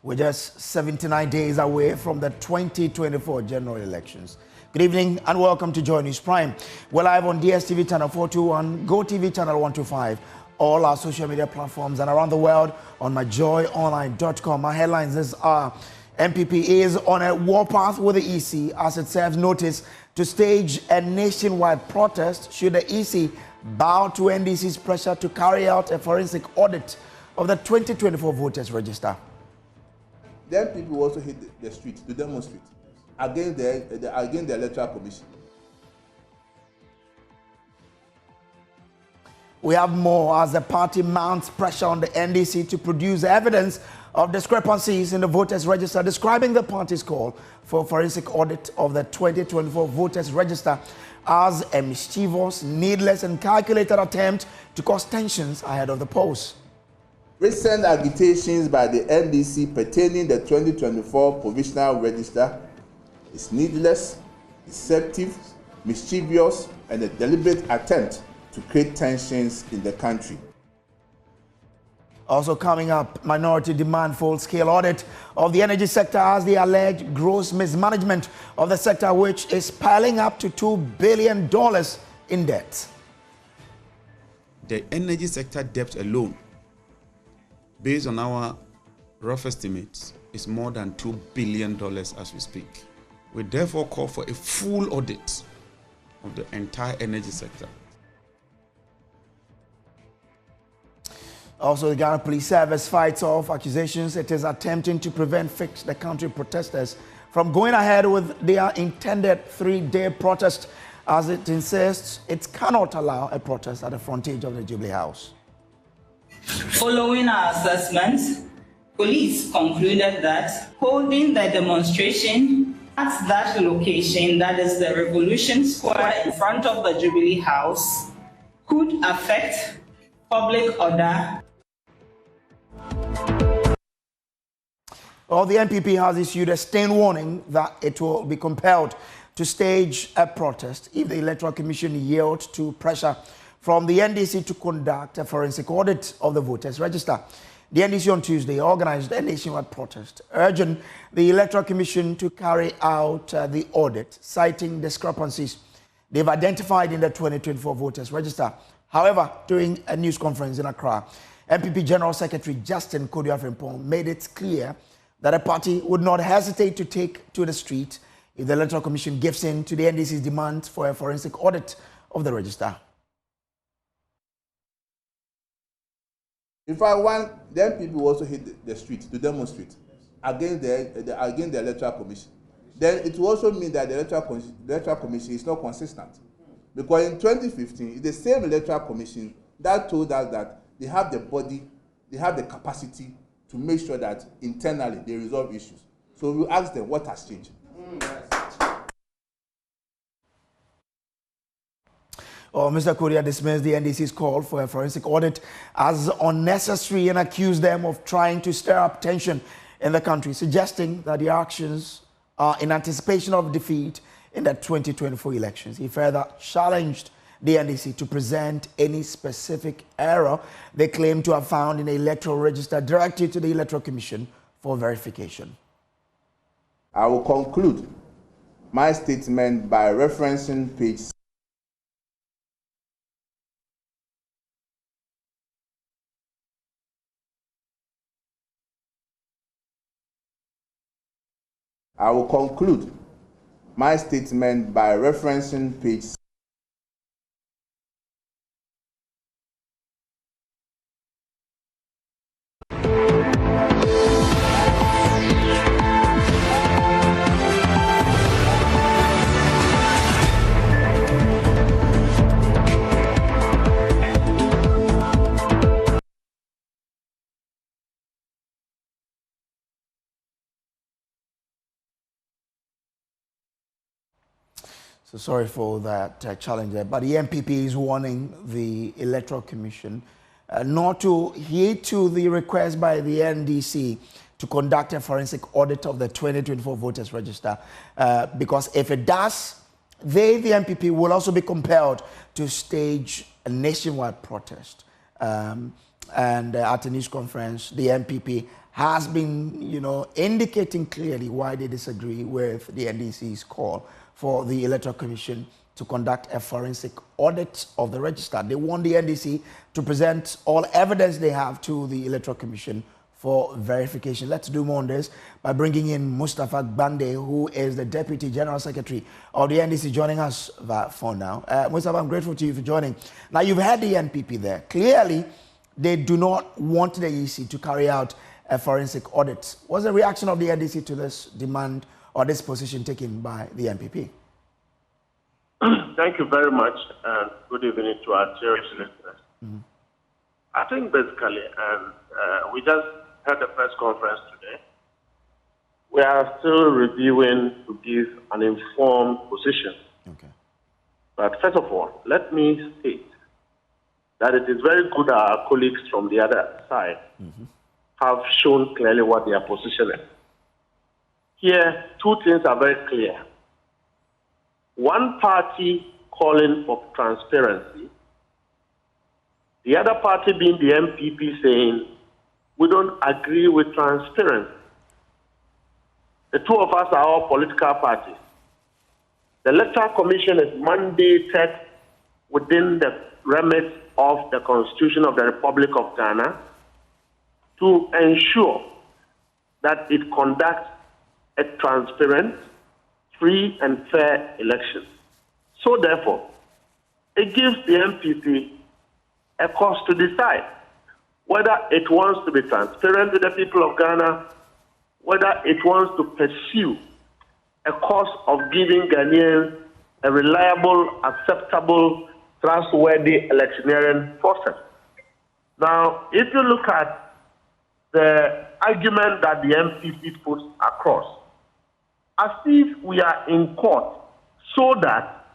We're just 79 days away from the 2024 general elections. Good evening and welcome to Joy News Prime. We're live on DSTV channel 421, GoTV channel 125, all our social media platforms and around the world on myjoyonline.com. Our headlines this are: NPP is on a warpath with the EC as it serves notice to stage a nationwide protest should the EC bow to NDC's pressure to carry out a forensic audit of the 2024 voters register. Then people also hit the streets to demonstrate against the Electoral Commission. We have more as the party mounts pressure on the NDC to produce evidence of discrepancies in the voters register, describing the party's call for forensic audit of the 2024 voters register as a mischievous, needless and calculated attempt to cause tensions ahead of the polls. Recent agitations by the NDC pertaining the 2024 provisional register is needless, deceptive, mischievous, and a deliberate attempt to create tensions in the country. Also coming up, minority demand full-scale audit of the energy sector as the alleged gross mismanagement of the sector, which is piling up to $2 billion in debt. The energy sector debt alone, based on our rough estimates, is more than $2 billion as we speak. We therefore call for a full audit of the entire energy sector. Also, the Ghana Police Service fights off accusations it is attempting to prevent Fix the Country protesters from going ahead with their intended three-day protest, as it insists it cannot allow a protest at the frontage of the Jubilee House. Following our assessment, police concluded that holding the demonstration at that location, that is the Revolution Square in front of the Jubilee House, could affect public order. Well, the NPP has issued a stern warning that it will be compelled to stage a protest if the Electoral Commission yields to pressure from the NDC to conduct a forensic audit of the voters register. The NDC on Tuesday organized a nationwide protest, urging the Electoral Commission to carry out the audit, citing discrepancies they've identified in the 2024 voters register. However, during a news conference in Accra, NPP General Secretary Justin Kodu-Afrimpong made it clear that a party would not hesitate to take to the street if the Electoral Commission gives in to the NDC's demand for a forensic audit of the register. In fact, then people also hit the streets to demonstrate against the Electoral Commission. Then it will also mean that the Electoral Commission is not consistent. Because in 2015, it's the same Electoral Commission that told us that they have the body, they have the capacity to make sure that internally they resolve issues. So we ask them what has changed. Mr. Korea dismissed the NDC's call for a forensic audit as unnecessary and accused them of trying to stir up tension in the country, suggesting that the actions are in anticipation of defeat in the 2024 elections. He further challenged the NDC to present any specific error they claim to have found in the electoral register directed to the Electoral Commission for verification. I will conclude my statement by referencing page . I will conclude my statement by referencing page . So sorry for that challenge there. But the NPP is warning the Electoral Commission not to heed to the request by the NDC to conduct a forensic audit of the 2024 voters register. Because if it does, the NPP, will also be compelled to stage a nationwide protest. And at a news conference, the NPP has been, indicating clearly why they disagree with the NDC's call for the Electoral Commission to conduct a forensic audit of the register. They want the NDC to present all evidence they have to the Electoral Commission for verification. Let's do more on this by bringing in Mustapha Bande, who is the Deputy General Secretary of the NDC, joining us via phone now. Mustapha, I'm grateful to you for joining. Now, you've had the NPP there. Clearly, they do not want the EC to carry out a forensic audit. What's the reaction of the NDC to this demand or this position taken by the NPP? Thank you very much, and good evening to our cherished listeners. I think basically, and we just had a press conference today, we are still reviewing to give an informed position. Okay. But first of all, let me state that it is very good our colleagues from the other side have shown clearly what their position is. Here, two things are very clear. One party calling for transparency, the other party being the NPP saying, we don't agree with transparency. The two of us are all political parties. The Electoral Commission is mandated within the remit of the Constitution of the Republic of Ghana to ensure that it conducts a transparent, free and fair election. So therefore, it gives the NPP a cause to decide whether it wants to be transparent with the people of Ghana, whether it wants to pursue a course of giving Ghanaians a reliable, acceptable, trustworthy electioneering process. Now, if you look at the argument that the NPP puts across, as if we are in court, so that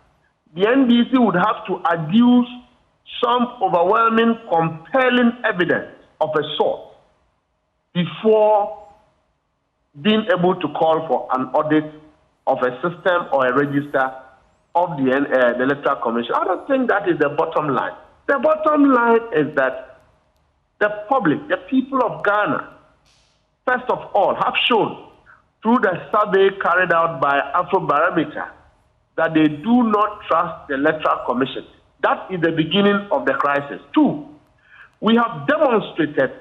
the NDC would have to adduce some overwhelming, compelling evidence of a sort before being able to call for an audit of a system or a register of the Electoral Commission. I don't think that is the bottom line. The bottom line is that the public, the people of Ghana, first of all, have shown through the survey carried out by Afrobarometer that they do not trust the Electoral Commission. That is the beginning of the crisis. Two, we have demonstrated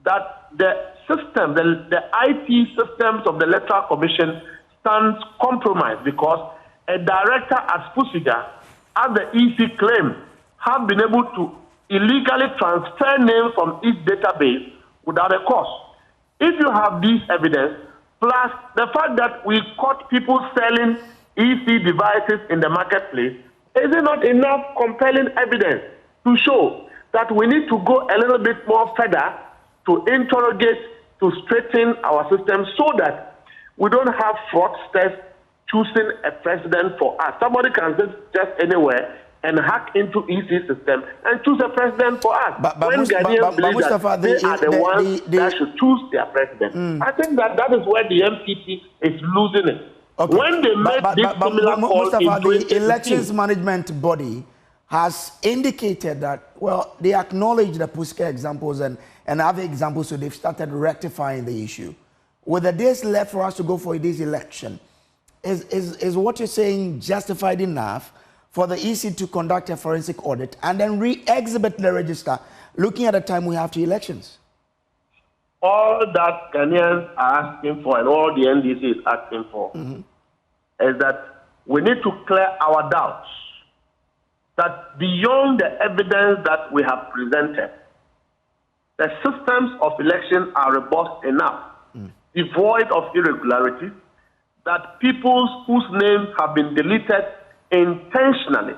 that the system, the IT systems of the Electoral Commission stands compromised because a director as Pusiga, as the EC claim, have been able to illegally transfer names from each database without a cost. If you have this evidence, plus the fact that we caught people selling EC devices in the marketplace, is it not enough compelling evidence to show that we need to go a little bit more further to interrogate, to straighten our system so that we don't have fraudsters choosing a president for us? Somebody can just anywhere and hack into EC system and choose a president for us. But Ghanaians believe that they are the ones that should choose their president. I think that is where the MPP is losing it. Okay. When they made this similar call Mustapha, in the elections management body has indicated that, well, they acknowledge the Pusiga examples and other examples, so they've started rectifying the issue. With the days left for us to go for this election, is what you're saying justified enough for the EC to conduct a forensic audit and then re-exhibit the register, looking at the time we have to elections? All that Ghanaians are asking for and all the NDC is asking for is that we need to clear our doubts that beyond the evidence that we have presented, the systems of election are robust enough, devoid of irregularities, that people whose names have been deleted intentionally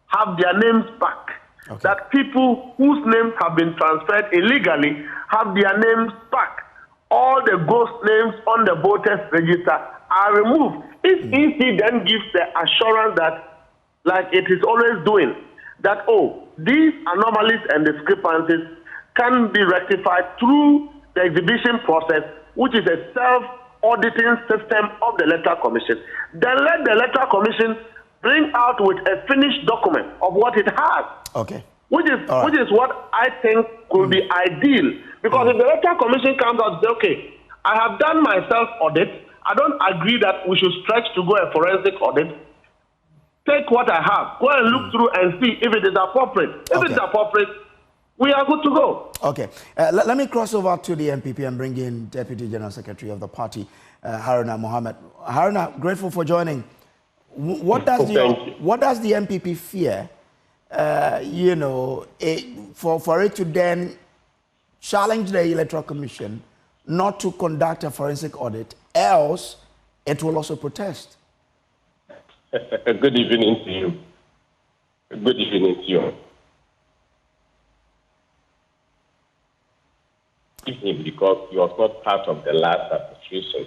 have their names back. Okay. That people whose names have been transferred illegally have their names back. All the ghost names on the voters register are removed. If EC then gives the assurance that, like it is always doing, that, oh, these anomalies and discrepancies can be rectified through the exhibition process, which is a self-auditing system of the Electoral Commission, then let the Electoral Commission bring out with a finished document of what it has. Okay. which is what I think could be ideal. Because if the Electoral Commission comes out and says, okay, I have done my self-audit, I don't agree that we should stretch to go a forensic audit. Take what I have, go and look through and see if it is appropriate. If it's appropriate, we are good to go. Okay. Let me cross over to the NPP and bring in Deputy General Secretary of the party, Hara Muhammad. Hara, grateful for joining. What does the NPP fear, for it to then challenge the Electoral Commission not to conduct a forensic audit, else it will also protest? Good evening to you. Good evening to you. Because you are not part of the last administration.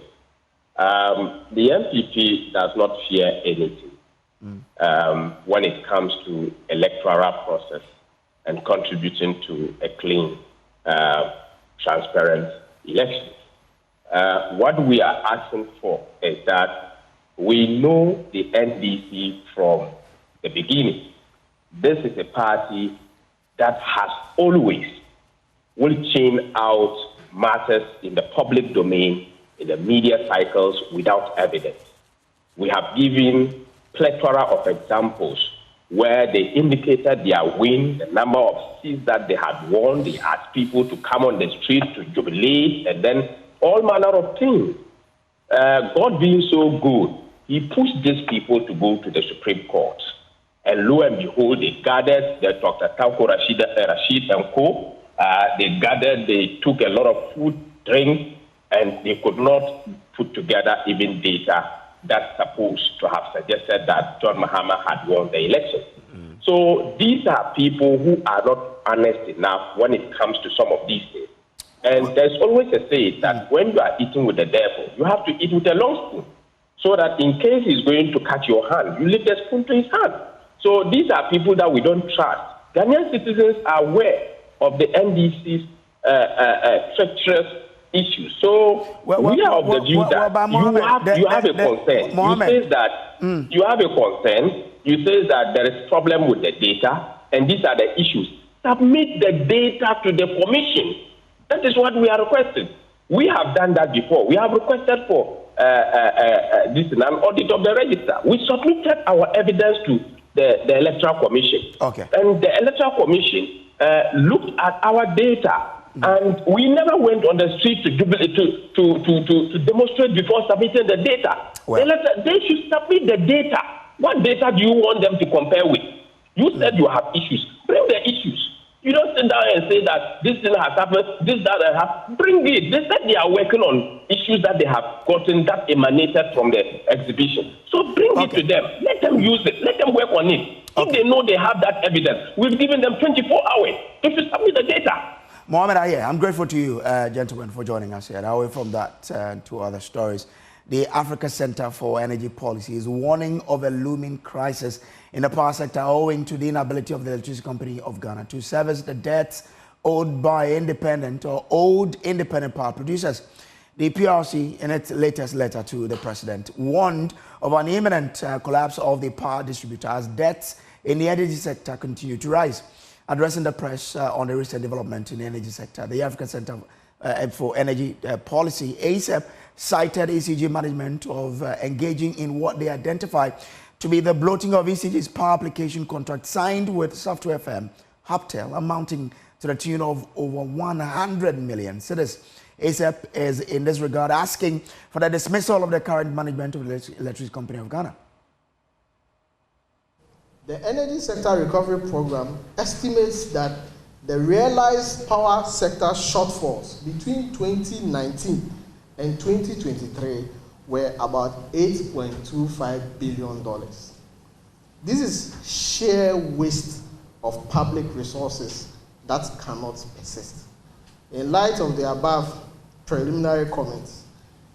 The NPP does not fear anything when it comes to electoral process and contributing to a clean, transparent election. What we are asking for is that we know the NDC from the beginning. This is a party that has always will chain out matters in the public domain, in the media cycles, without evidence. We have given plethora of examples where they indicated their win, the number of seats that they had won. They asked people to come on the street to jubilate, and then all manner of things. God being so good, he pushed these people to go to the Supreme Court. And lo and behold, they gathered the Dr. Tanko Rashid and co. They gathered, they took a lot of food, drink, and they could not put together even data that's supposed to have suggested that John Mahama had won the election. So these are people who are not honest enough when it comes to some of these things. And there's always a saying that when you are eating with the devil, you have to eat with a long spoon, so that in case he's going to cut your hand, you leave the spoon to his hand. So these are people that we don't trust. Ghanaian citizens are aware of the NDC's treacherous issues. So we are of the view that you have a concern. You say that you have a concern. You say that there is problem with the data, and these are the issues. Submit the data to the commission. That is what we are requesting. We have done that before. We have requested for an audit of the register. We submitted our evidence to the Electoral Commission. Okay. And the Electoral Commission looked at our data, and we never went on the street to demonstrate before submitting the data. Well, they should submit the data. What data do you want them to compare with? You said you have issues. Bring the issues. You don't sit down and say that this thing has happened, this, that, has happened. Bring it. They said they are working on issues that they have gotten that emanated from the exhibition. So bring it to them. Let them use it. Let them work on it. If they know they have that evidence, we've given them 24 hours. If you submit the data. Mohammed Aye, I'm grateful to you, gentlemen, for joining us here. Away from that to other stories. The Africa Center for Energy Policy is warning of a looming crisis in the power sector owing to the inability of the Electricity Company of Ghana to service the debts owed by independent power producers. The PRC, in its latest letter to the president, warned of an imminent collapse of the power distributor as debts in the energy sector continue to rise. Addressing the press on the recent development in the energy sector, the African Center for Energy Policy, ASAP, cited ECG management of engaging in what they identify to be the bloating of ECG's power application contract signed with Software FM, Hubtel, amounting to the tune of over 100 million cedis. ASAP is in this regard asking for the dismissal of the current management of the Electricity Company of Ghana. The Energy Sector Recovery Program estimates that the realized power sector shortfalls between 2019 and 2023 were about $8.25 billion. This is sheer waste of public resources that cannot persist. In light of the above preliminary comments,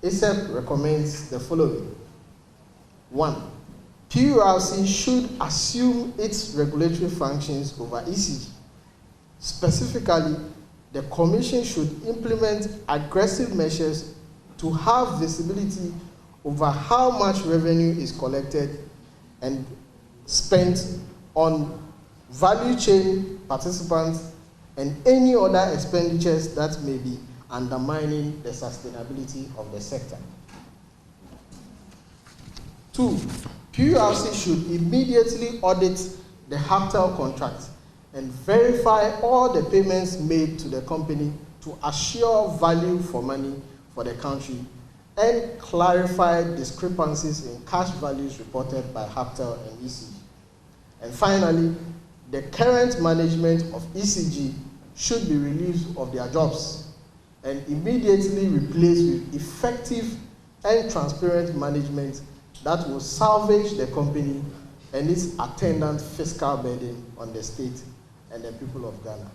ASAP recommends the following. 1. PURC should assume its regulatory functions over ECG. Specifically, the Commission should implement aggressive measures to have visibility over how much revenue is collected and spent on value chain participants, and any other expenditures that may be undermining the sustainability of the sector. 2, PURC should immediately audit the Haftel contract and verify all the payments made to the company to assure value for money for the country and clarify discrepancies in cash values reported by Haftel and ECG. And finally, the current management of ECG should be relieved of their jobs and immediately replaced with effective and transparent management that will salvage the company and its attendant fiscal burden on the state and the people of Ghana.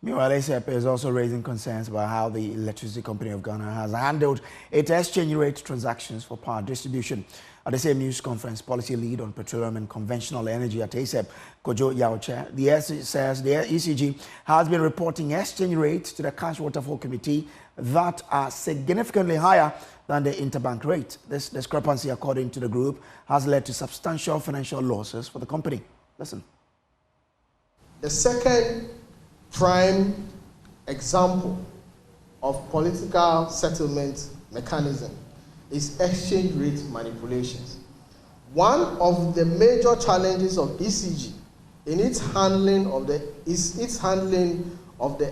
Meanwhile, ASEP is also raising concerns about how the Electricity Company of Ghana has handled its exchange rate transactions for power distribution. At the same news conference, policy lead on petroleum and conventional energy at ASEP, Kojo Yaoche, says the ECG has been reporting exchange rates to the Cash Waterfall Committee that are significantly higher than the interbank rate. This discrepancy, according to the group, has led to substantial financial losses for the company. Listen. The second prime example of political settlement mechanism is exchange rate manipulations. One of the major challenges of ECG in its handling of the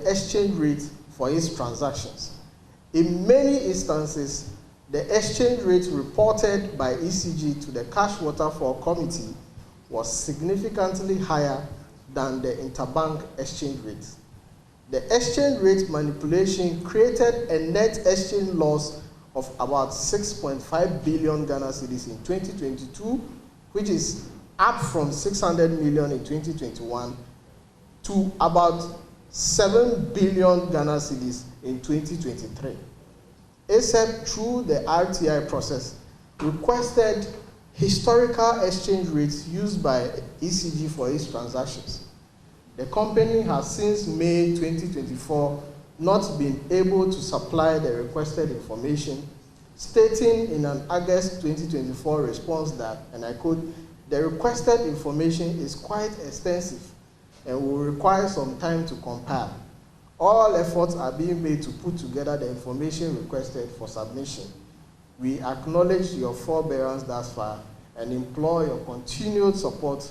exchange rate for its transactions. In many instances, the exchange rate reported by ECG to the Cash Waterfall Committee was significantly higher than the interbank exchange rate. The exchange rate manipulation created a net exchange loss of about 6.5 billion Ghana cedis in 2022, which is up from 600 million in 2021 to about 7 billion Ghana cedis in 2023. ASEP, through the RTI process, requested historical exchange rates used by ECG for its transactions. The company has since May 2024 not been able to supply the requested information, stating in an August 2024 response that, and I quote, "The requested information is quite extensive and will require some time to compile. All efforts are being made to put together the information requested for submission. We acknowledge your forbearance thus far and implore your continued support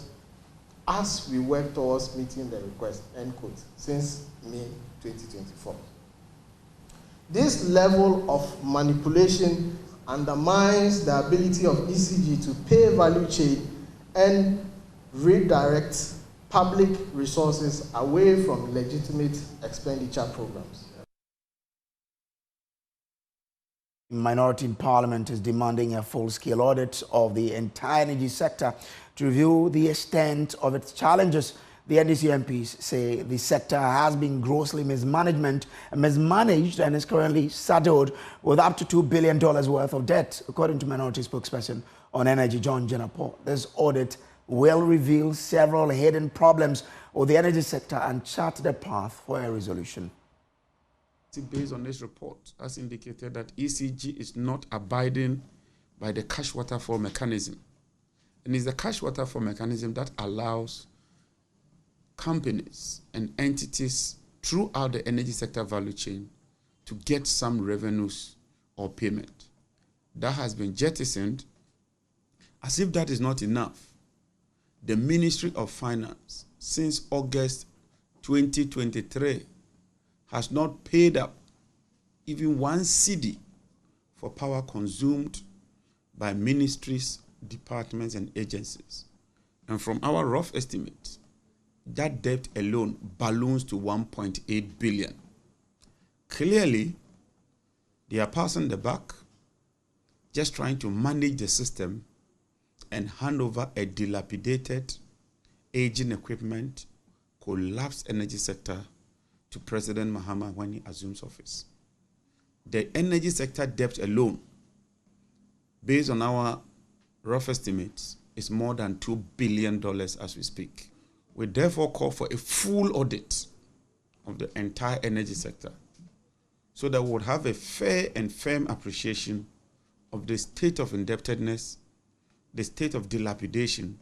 as we work towards meeting the request," end quote, since May 2024. This level of manipulation undermines the ability of ECG to pay value chain and redirect public resources away from legitimate expenditure programs. Minority in Parliament is demanding a full-scale audit of the entire energy sector to review the extent of its challenges. The NDC MPs say the sector has been grossly mismanaged and is currently saddled with up to $2 billion worth of debt, according to Minority spokesperson on energy, John Jenapo. This audit will reveal several hidden problems with the energy sector and chart the path for a resolution. Based on this report, has indicated that ECG is not abiding by the cash waterfall mechanism. And it's the cash waterfall mechanism that allows companies and entities throughout the energy sector value chain to get some revenues or payment. That has been jettisoned. As if that is not enough, the Ministry of Finance, since August 2023, has not paid up even 1 cedi for power consumed by ministries, departments, and agencies. And from our rough estimates, that debt alone balloons to 1.8 billion. Clearly, they are passing the buck, just trying to manage the system and hand over a dilapidated, aging equipment, collapsed energy sector to President Muhammad when he assumes office. The energy sector debt alone, based on our rough estimates, is more than $2 billion as we speak. We therefore call for a full audit of the entire energy sector so that we would have a fair and firm appreciation of the state of indebtedness, the state of dilapidation,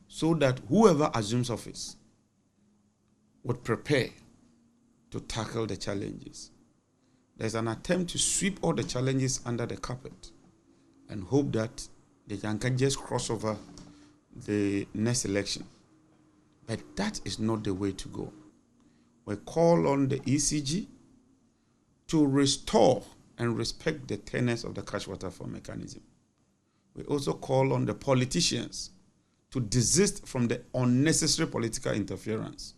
so that whoever assumes office would prepare to tackle the challenges. There's an attempt to sweep all the challenges under the carpet and hope that they can just cross over the next election. But that is not the way to go. We call on the ECG to restore and respect the tenets of the cash water fund mechanism. We also call on the politicians to desist from the unnecessary political interference,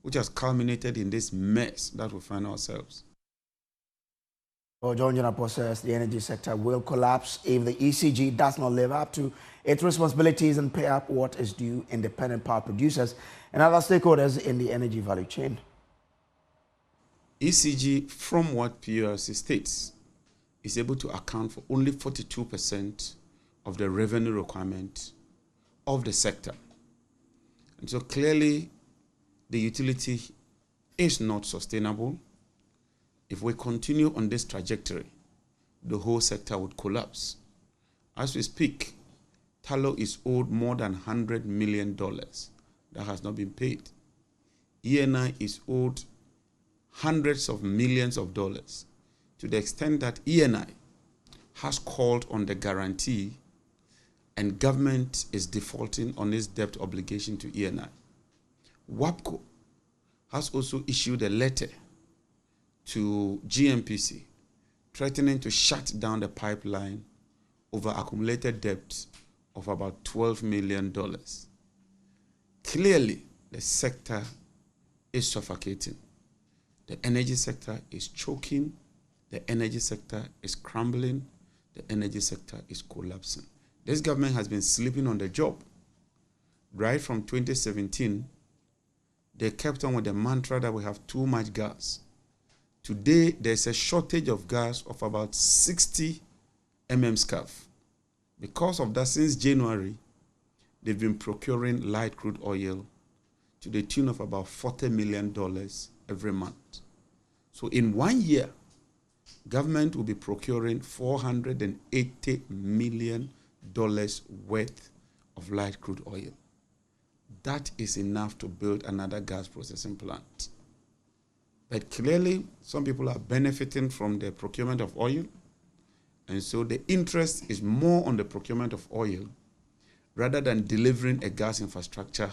which has culminated in this mess that we find ourselves. Well, John Janapo says the energy sector will collapse if the ECG does not live up to its responsibilities and pay up what is due independent power producers and other stakeholders in the energy value chain. ECG, from what PURC states, is able to account for only 42% of the revenue requirement of the sector. And so clearly, the utility is not sustainable. If we continue on this trajectory, the whole sector would collapse. As we speak, Tallow is owed more than $100 million that has not been paid. ENI is owed hundreds of millions of dollars, to the extent that ENI has called on the guarantee and government is defaulting on its debt obligation to ENI. WAPCO has also issued a letter to GMPC threatening to shut down the pipeline over accumulated debt of about $12 million. Clearly, the sector is suffocating. The energy sector is choking. The energy sector is crumbling. The energy sector is collapsing. This government has been sleeping on the job. Right from 2017, they kept on with the mantra that we have too much gas. Today, there's a shortage of gas of about 60 MMscf. Because of that, since January, they've been procuring light crude oil to the tune of about $40 million every month. So in 1 year, government will be procuring $480 million worth of light crude oil. That is enough to build another gas processing plant. But clearly, some people are benefiting from the procurement of oil, and so the interest is more on the procurement of oil rather than delivering a gas infrastructure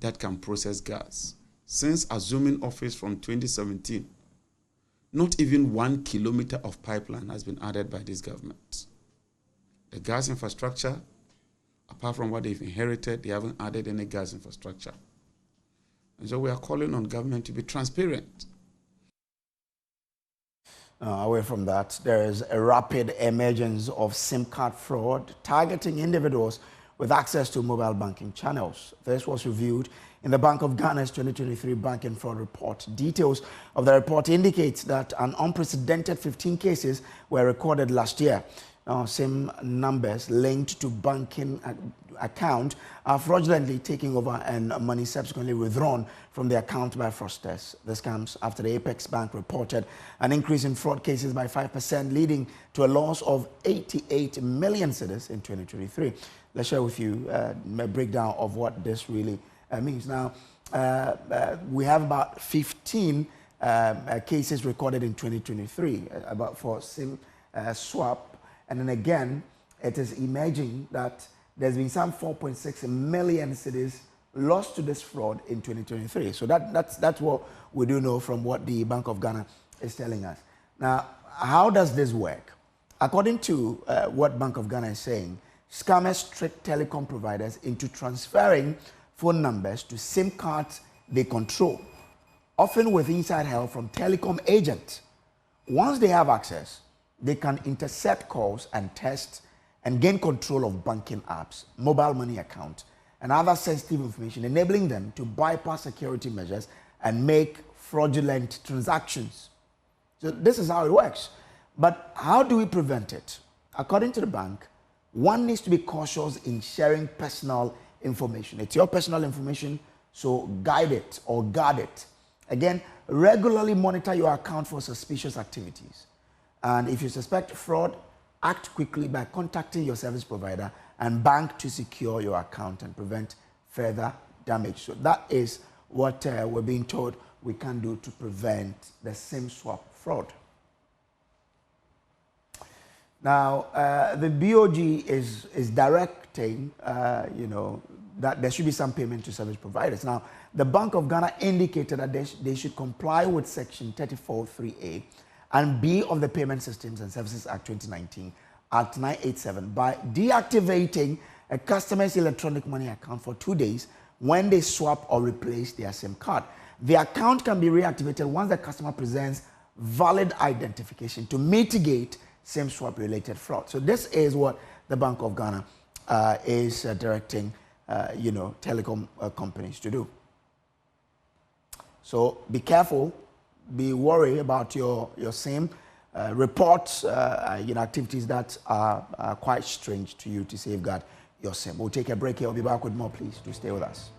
that can process gas. Since assuming office from 2017, not even 1 kilometer of pipeline has been added by this government. The gas infrastructure, apart from what they've inherited, they haven't added any gas infrastructure. And so we are calling on government to be transparent. Away from that, there is a rapid emergence of SIM card fraud targeting individuals with access to mobile banking channels. This was reviewed in the Bank of Ghana's 2023 Banking Fraud Report. Details of the report indicates that an unprecedented 15 cases were recorded last year. SIM numbers linked to banking account are fraudulently taking over and money subsequently withdrawn from the account by fraudsters. This comes after the Apex Bank reported an increase in fraud cases by 5%, leading to a loss of 88 million cedis in 2023. Let's share with you a breakdown of what this really means. Now, we have about 15 cases recorded in 2023 about for SIM swap. And then again, it is emerging that there's been some 4.6 million cedis lost to this fraud in 2023. So that's what we do know from what the Bank of Ghana is telling us. Now, how does this work? According to what Bank of Ghana is saying, scammers trick telecom providers into transferring phone numbers to SIM cards they control, often with inside help from telecom agents. Once they have access, they can intercept calls and test and gain control of banking apps, mobile money accounts, and other sensitive information, enabling them to bypass security measures and make fraudulent transactions. So this is how it works. But how do we prevent it? According to the bank, one needs to be cautious in sharing personal information. It's your personal information, so guide it or guard it. Again, regularly monitor your account for suspicious activities. And if you suspect fraud, act quickly by contacting your service provider and bank to secure your account and prevent further damage. So that is what we're being told we can do to prevent the SIM swap fraud. Now, the BOG is directing, that there should be some payment to service providers. Now, the Bank of Ghana indicated that they should comply with Section 34(3)(a) and B of the Payment Systems and Services Act 2019 at 987 by deactivating a customer's electronic money account for 2 days when they swap or replace their SIM card. The account can be reactivated once the customer presents valid identification to mitigate SIM swap related fraud. So this is what the Bank of Ghana is directing telecom companies to do. So be careful, be worried about your SIM. Reports activities that are quite strange to you to safeguard your SIM. We'll take a break here. We'll be back with more. Please do stay with us.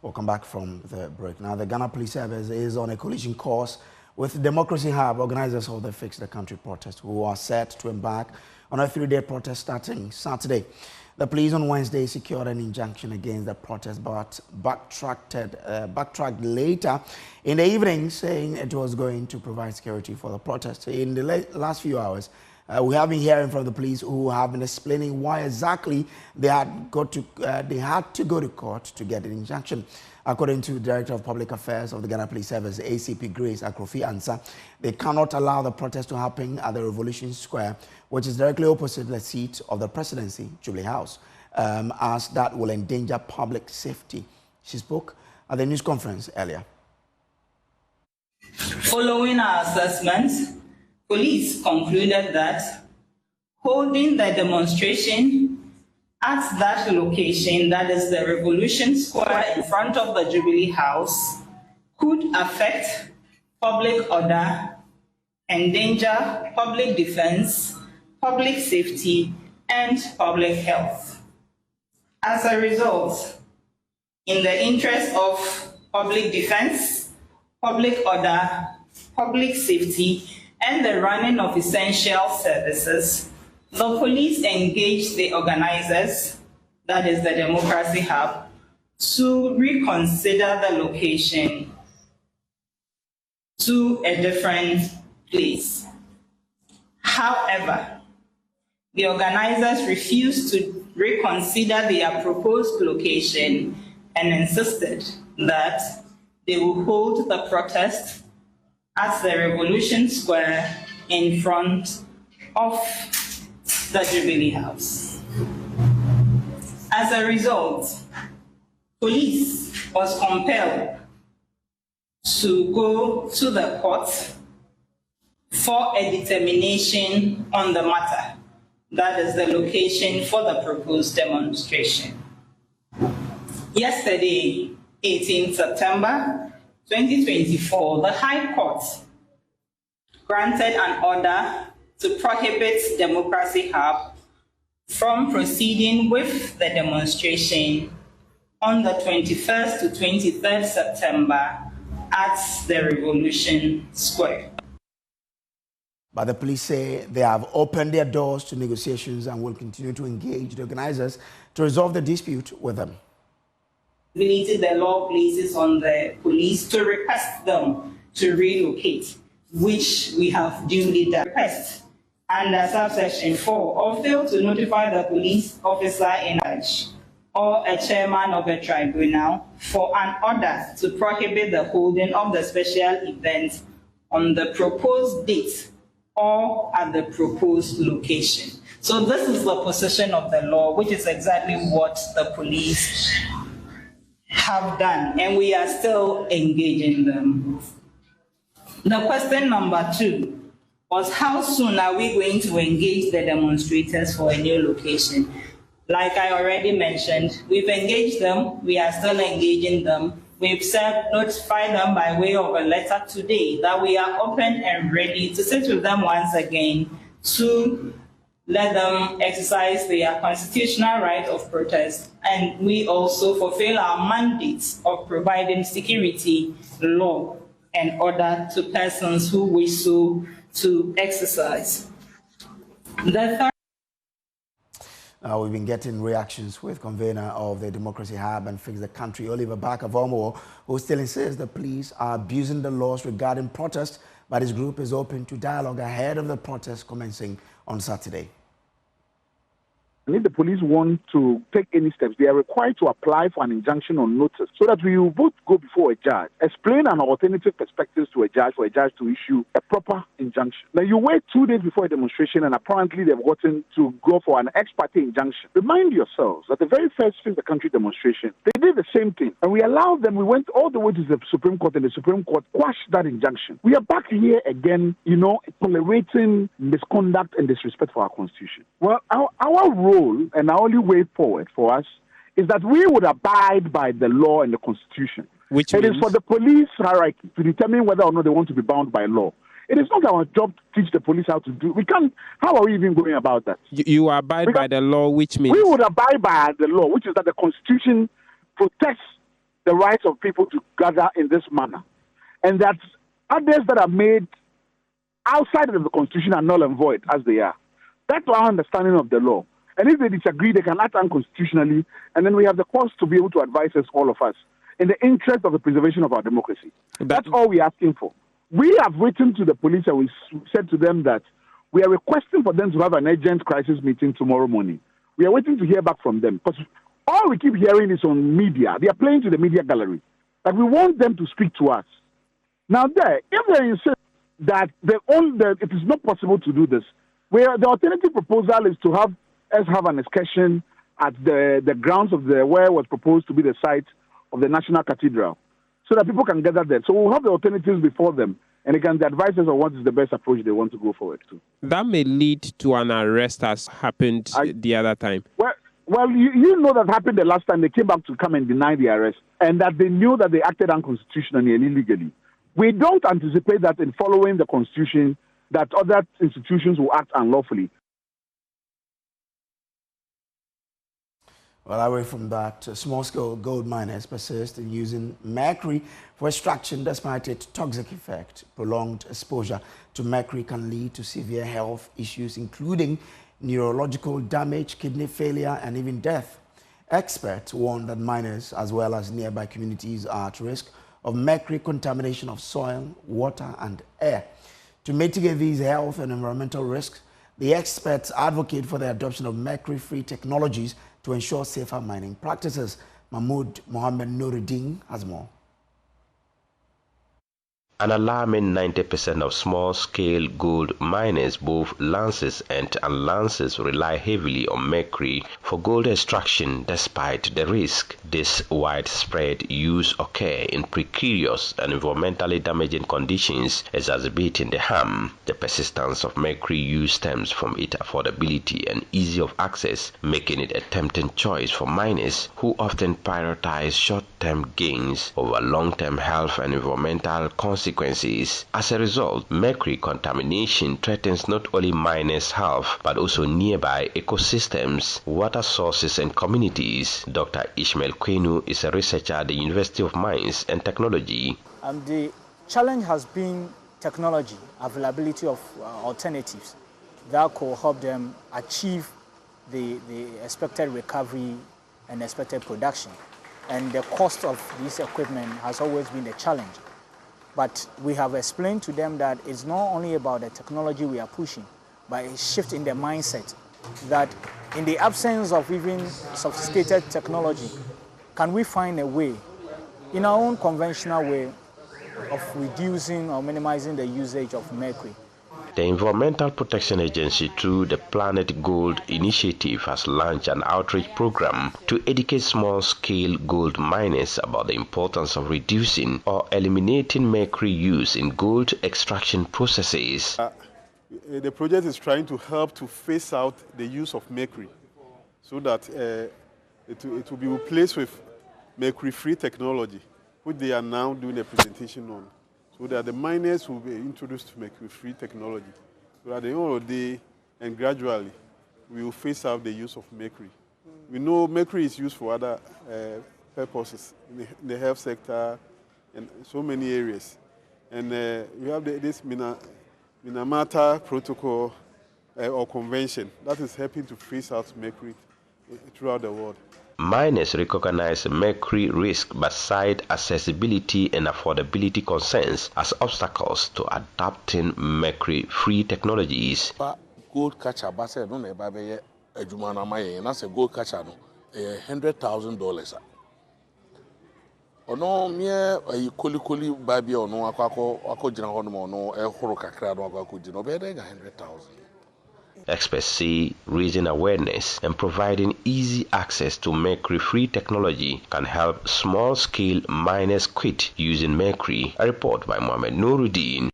Welcome back from the break. Now, the Ghana Police Service is on a collision course with Democracy Hub, organizers of the Fix the Country protest, who are set to embark on a 3-day protest starting Saturday. The police on Wednesday secured an injunction against the protest, but backtracked later in the evening, saying it was going to provide security for the protest. In the last few hours, we have been hearing from the police, who have been explaining why exactly they had to go to court to get an injunction. According to the Director of Public Affairs of the Ghana Police Service, ACP Grace Akrofi Ansa, they cannot allow the protest to happen at the Revolution Square, which is directly opposite the seat of the presidency, Jubilee House, as that will endanger public safety. She spoke at the news conference earlier. Following our assessments, police concluded that holding the demonstration at that location, that is the Revolution Square in front of the Jubilee House, could affect public order, endanger public defense, public safety, and public health. As a result, in the interest of public defense, public order, public safety, and the running of essential services, the police engaged the organizers, that is the Democracy Hub, to reconsider the location to a different place. However, the organizers refused to reconsider their proposed location and insisted that they will hold the protest at the Revolution Square in front of the Jubilee House. As a result, police was compelled to go to the court for a determination on the matter, that is the location for the proposed demonstration. Yesterday, 18 September 2024, the High Court granted an order to prohibit Democracy Hub from proceeding with the demonstration on the 21st to 23rd September at the Revolution Square. But the police say they have opened their doors to negotiations and will continue to engage the organizers to resolve the dispute with them. The law places on the police to request them to relocate, which we have duly done. Request under subsection 4, or fail to notify the police officer in charge or a chairman of a tribunal for an order to prohibit the holding of the special event on the proposed date or at the proposed location. So this is the position of the law, which is exactly what the police have done, and we are still engaging them. The question number 2 was, how soon are we going to engage the demonstrators for a new location? Like I already mentioned, we've engaged them, we are still engaging them. We've notified them by way of a letter today that we are open and ready to sit with them once again to let them exercise their constitutional right of protest. And we also fulfill our mandate of providing security, law, and order to persons who wish so to exercise. We've been getting reactions with convener of the Democracy Hub and Fix the Country, Oliver Barker-Vormawor, who still insists the police are abusing the laws regarding protest, but his group is open to dialogue ahead of the protest commencing on Saturday. And if the police want to take any steps, they are required to apply for an injunction on notice so that we will both go before a judge, explain an alternative perspectives to a judge for a judge to issue a proper injunction. Now, you wait 2 days before a demonstration and apparently they've gotten to go for an ex parte injunction. Remind yourselves that the very first Fix the Country demonstration, they did the same thing. And we allowed them, we went all the way to the Supreme Court and the Supreme Court quashed that injunction. We are back here again, tolerating misconduct and disrespect for our Constitution. Well, our role and our only way forward for us is that we would abide by the law and the Constitution. Which it means? Is for the police hierarchy to determine whether or not they want to be bound by law. It is not our job to teach the police how to do. We can't. How are we even going about that? You abide by the law, which means? We would abide by the law, which is that the Constitution protects the rights of people to gather in this manner, and that others that are made outside of the Constitution are null and void as they are. That's our understanding of the law. And if they disagree, they can act unconstitutionally, and then we have the courts to be able to advise us, all of us, in the interest of the preservation of our democracy. That's all we're asking for. We have written to the police and we said to them that we are requesting for them to have an urgent crisis meeting tomorrow morning. We are waiting to hear back from them, because all we keep hearing is on media. They are playing to the media gallery. Like, we want them to speak to us. Now, if they insist that it is not possible to do this, where the alternative proposal is to have an excursion at the grounds of where was proposed to be the site of the National Cathedral, so that people can gather there. So we'll have the alternatives before them, and they can advise us on what is the best approach they want to go forward to. That may lead to an arrest, as happened the other time. Well, you know that happened the last time. They came back to come and deny the arrest, and that they knew that they acted unconstitutionally and illegally. We don't anticipate that in following the Constitution that other institutions will act unlawfully. Well, away from that, small-scale gold miners persist in using mercury for extraction despite its toxic effect. Prolonged exposure to mercury can lead to severe health issues, including neurological damage, kidney failure, and even death. Experts warn that miners, as well as nearby communities, are at risk of mercury contamination of soil, water, and air. To mitigate these health and environmental risks, the experts advocate for the adoption of mercury-free technologies to ensure safer mining practices. Mahmoud Mohammed Nuruddin has more. An alarming 90% of small-scale gold miners, both lances and unlances, rely heavily on mercury for gold extraction despite the risk. This widespread use occurs in precarious and environmentally damaging conditions, exacerbating the harm. The persistence of mercury use stems from its affordability and ease of access, making it a tempting choice for miners who often prioritize short-term gains over long-term health and environmental consequences. As a result, mercury contamination threatens not only miners' health but also nearby ecosystems, water sources, and communities. Dr. Ishmael Kwenu is a researcher at the University of Mines and Technology. The challenge has been technology, availability of alternatives that could help them achieve the expected recovery and expected production. And the cost of this equipment has always been a challenge. But we have explained to them that it's not only about the technology we are pushing, but a shift in their mindset that in the absence of even sophisticated technology, can we find a way, in our own conventional way, of reducing or minimizing the usage of mercury? The Environmental Protection Agency, through the Planet Gold Initiative, has launched an outreach program to educate small-scale gold miners about the importance of reducing or eliminating mercury use in gold extraction processes. The project is trying to help to phase out the use of mercury. so that it will be replaced with Mercury-free technology, which they are now doing a presentation on. So that the miners will be introduced to Mercury-free technology. So at the end of the day, and gradually, we will phase out the use of Mercury. We know Mercury is used for other purposes in the health sector and so many areas. And we have this Minamata protocol or convention that is helping to phase out Mercury throughout the world. Miners recognize mercury risk but cite accessibility and affordability concerns as obstacles to adopting mercury-free technologies. Gold catcher, that's a gold catcher, $100,000. Ono mie ayi koli baby ono akọ jina hono no ehoro kakra no akọ jina obede ga 100,000. Experts say raising awareness and providing easy access to mercury-free technology can help small-scale miners quit using mercury. A report by Mohammed Nuruddin.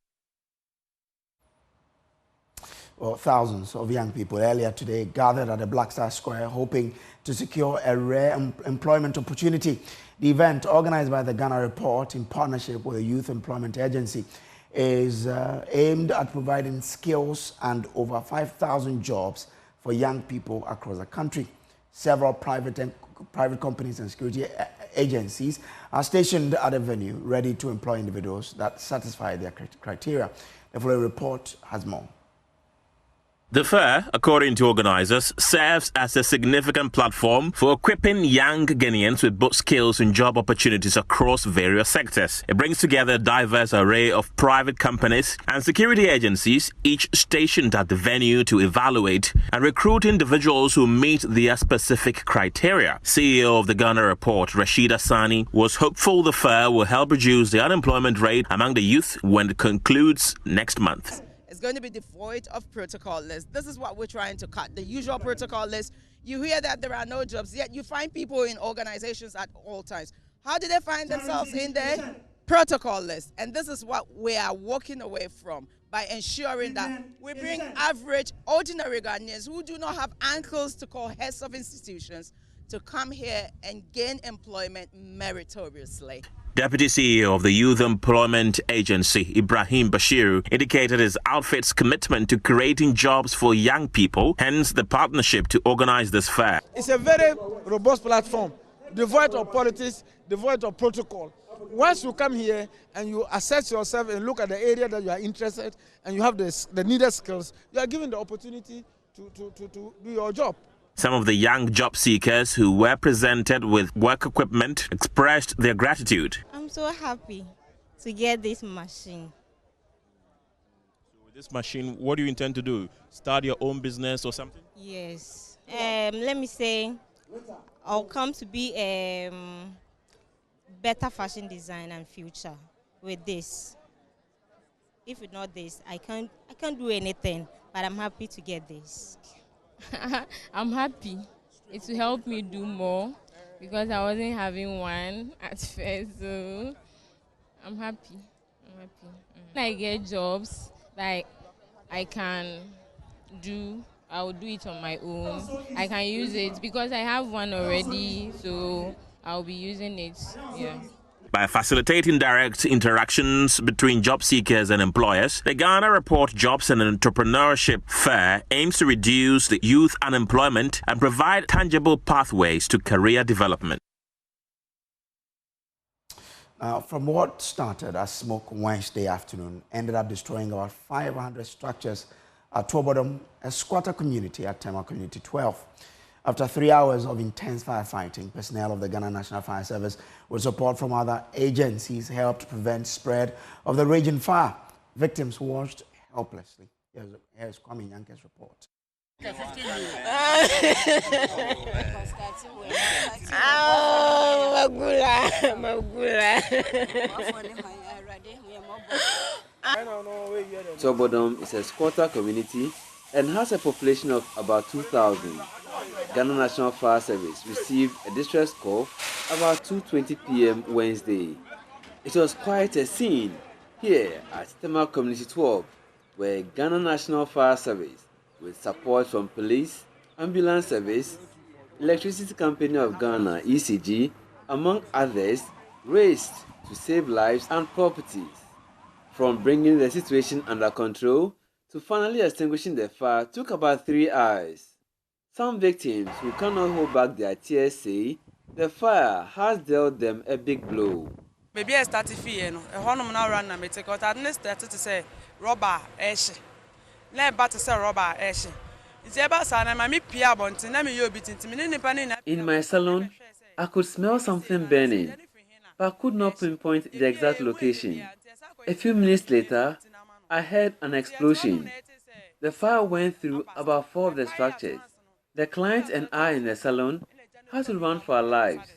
Well, thousands of young people earlier today gathered at the Black Star Square hoping to secure a rare employment opportunity. The event, organized by the Ghana Report in partnership with the Youth Employment Agency, is aimed at providing skills and over 5,000 jobs for young people across the country. Several private companies and security agencies are stationed at the venue, ready to employ individuals that satisfy their criteria. The following report has more. The fair, according to organizers, serves as a significant platform for equipping young Ghanaians with both skills and job opportunities across various sectors. It brings together a diverse array of private companies and security agencies, each stationed at the venue to evaluate and recruit individuals who meet their specific criteria. CEO of the Ghana Report, Rashida Sani, was hopeful the fair will help reduce the unemployment rate among the youth when it concludes next month. It's going to be devoid of protocol lists. This is what we're trying to cut. The usual protocol list, you hear that there are no jobs, yet you find people in organizations at all times. How do they find themselves in the protocol list? And this is what we are walking away from by ensuring that we bring average, ordinary Ghanaians who do not have ankles to call heads of institutions to come here and gain employment meritoriously. Deputy CEO of the Youth Employment Agency, Ibrahim Bashiru, indicated his outfit's commitment to creating jobs for young people, hence the partnership to organize this fair. It's a very robust platform, devoid of politics, devoid of protocol. Once you come here and you assess yourself and look at the area that you are interested and you have the needed skills, you are given the opportunity to do your job. Some of the young job seekers who were presented with work equipment expressed their gratitude. I'm so happy to get this machine. So with this machine, what do you intend to do? Start your own business or something? Yes. Let me say, I'll come to be a better fashion designer in future with this. If it's not this, I can't do anything, but I'm happy to get this. I'm happy. It will help me do more because I wasn't having one at first, so I'm happy. When I get jobs like I can do, I will do it on my own. I can use it because I have one already, so I'll be using it. Yeah. By facilitating direct interactions between job seekers and employers, the Ghana Report Jobs and Entrepreneurship Fair aims to reduce the youth unemployment and provide tangible pathways to career development. From what started as smoke Wednesday afternoon, ended up destroying about 500 structures at Twobodom, a squatter community at TMA Community 12. After 3 hours of intense firefighting, personnel of the Ghana National Fire Service with support from other agencies helped prevent spread of the raging fire. Victims watched helplessly. Here's Kwame Yanke's report. Twobodom is a squatter community and has a population of about 2,000. Ghana National Fire Service received a distress call about 2:20 p.m. Wednesday. It was quite a scene here at TMA Community 12, where Ghana National Fire Service, with support from police, ambulance service, Electricity Company of Ghana, ECG, among others, raced to save lives and properties. From bringing the situation under control to finally extinguishing the fire took about 3 hours. Some victims who cannot hold back their tears say the fire has dealt them a big blow. Maybe I started feeling, a honor now run and take out at least started to say, Robber, Ash. Let but to say Robber, Ash. It's about son and my Pia Bontin, and you beating to me. In my salon, I could smell something burning, but could not pinpoint the exact location. A few minutes later, I heard an explosion. The fire went through about 4 of the structures. The client and I in the salon had to run for our lives.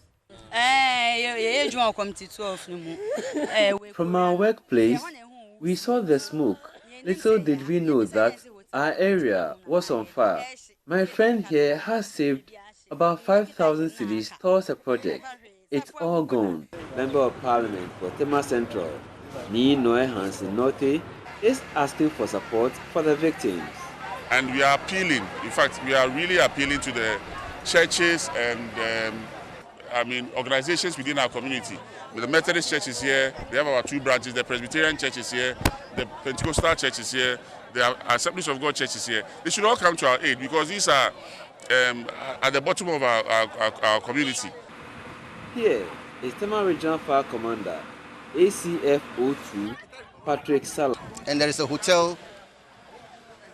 From our workplace, we saw the smoke. Little did we know that our area was on fire. My friend here has saved about 5,000 cedis towards a project. It's all gone. Member of Parliament for Tema Central, Ni Noe Hansen Norte, is asking for support for the victims. And we are appealing, in fact, we are really appealing to the churches and organizations within our community. The Methodist church is here, they have our 2 branches, the Presbyterian church is here, the Pentecostal church is here, the Assemblies of God church is here. They should all come to our aid because these are at the bottom of our community. Here is Tema Regional Fire Commander, ACF02, Patrick Salah. And there is a hotel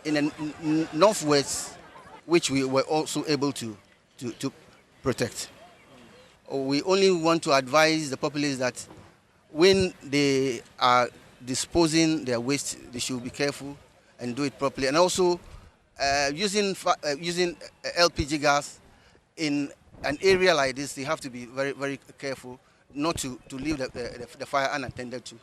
in the northwest, which we were also able to protect. We only want to advise the populace that when they are disposing their waste, they should be careful and do it properly. And also using LPG gas in an area like this, they have to be very, very careful not to leave the fire unattended to.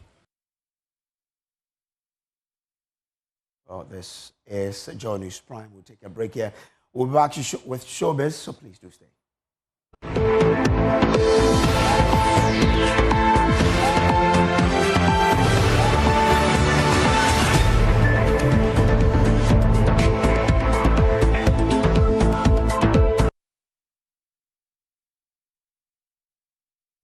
Well, this is Joy News Prime. We'll take a break here. We'll be back with Showbiz, so please do stay.